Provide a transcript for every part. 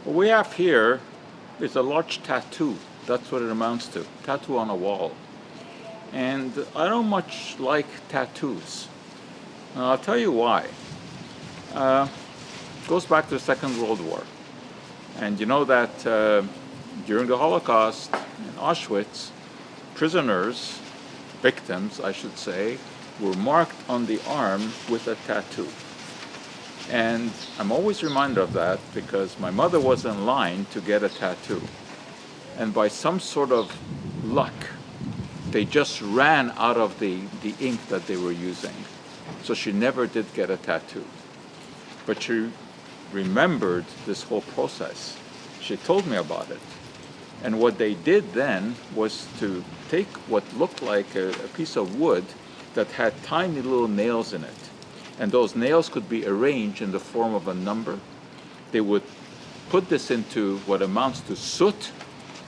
What we have here is a large tattoo. That's what it amounts to. Tattoo on a wall. And I don't much like tattoos. And I'll tell you why. It goes back to the Second World War. And you know that during the Holocaust in Auschwitz, prisoners, victims I should say, were marked on the arm with a tattoo. And I'm always reminded of that because my mother was in line to get a tattoo. And by some sort of luck, they just ran out of the ink that they were using. So she never did get a tattoo. But she remembered this whole process. She told me about it. And what they did then was to take what looked like a piece of wood that had tiny little nails in it. And those nails could be arranged in the form of a number. They would put this into what amounts to soot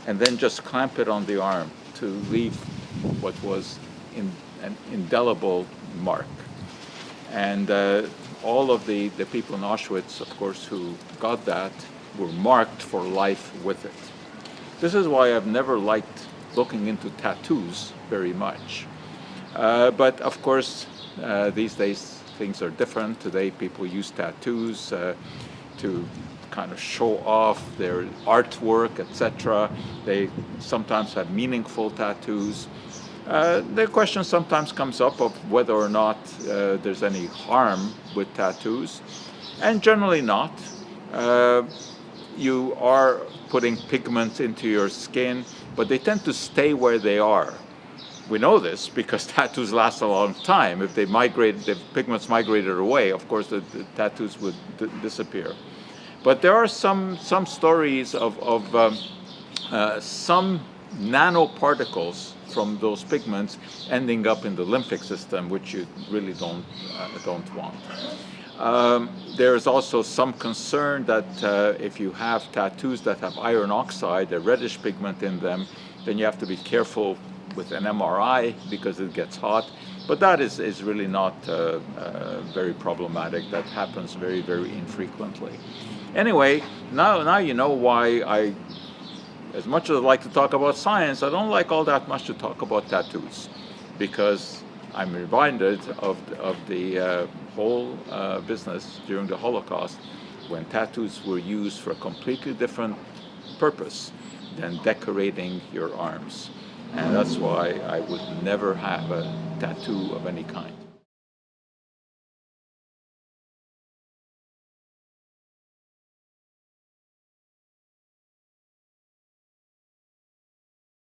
and then just clamp it on the arm to leave what was an indelible mark. And all of the people in Auschwitz, of course, who got that were marked for life with it. This is why I've never liked looking into tattoos very much. But of course, these days things are different. Today people use tattoos to kind of show off their artwork, etc. They sometimes have meaningful tattoos. The question sometimes comes up of whether or not there's any harm with tattoos, and generally not. You are putting pigments into your skin, but they tend to stay where they are. We know this because tattoos last a long time. If the pigments migrated away, of course the tattoos would disappear. But there are some stories of some nanoparticles from those pigments ending up in the lymphatic system, which you really don't want. There's also some concern that if you have tattoos that have iron oxide, a reddish pigment in them, then you have to be careful with an MRI because it gets hot. But that is really not very problematic. That happens very, very infrequently. Anyway, now you know why as much as I like to talk about science, I don't like all that much to talk about tattoos, because I'm reminded of the whole business during the Holocaust, when tattoos were used for a completely different purpose than decorating your arms. And that's why I would never have a tattoo of any kind.